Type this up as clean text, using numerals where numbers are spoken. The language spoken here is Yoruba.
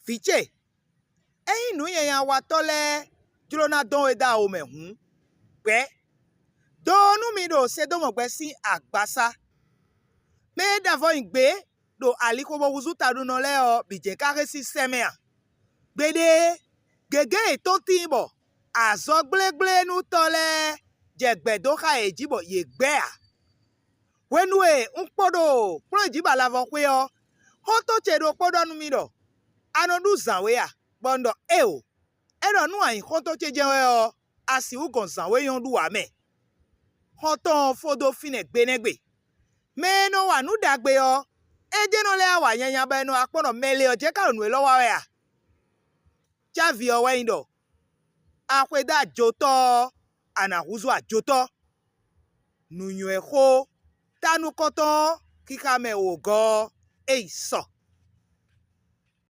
Fiche. Nou ye yan watole drona don eda o me hun. Pe. Donu mi do Sédomongbè si agbasa. Me davo ingbe do aliko bo wuzuta do no le o bije kare si semea. Gbede gege to timbo. Azo gble nu tole jegbedo ka ejibo ye gbea. Wenu unpodo pro jiba lavo kwe o. Hoto chedo podo nu mi do. Anodu zanwe ya. Bondo eo. Ero nu ayin hoto chejewe o. Asi ugon zanwe yon du ame. Hoto fodo fine gbenegbe. Me no wa nu dagbe o. Eje no le awa yanya ba no akpono mele o je ka nu lo wa ya. Chavi o we indo. Akweda joto. Anahuzu a joto. Nu nyo ho. Tanu koto. Kika me ogo. So.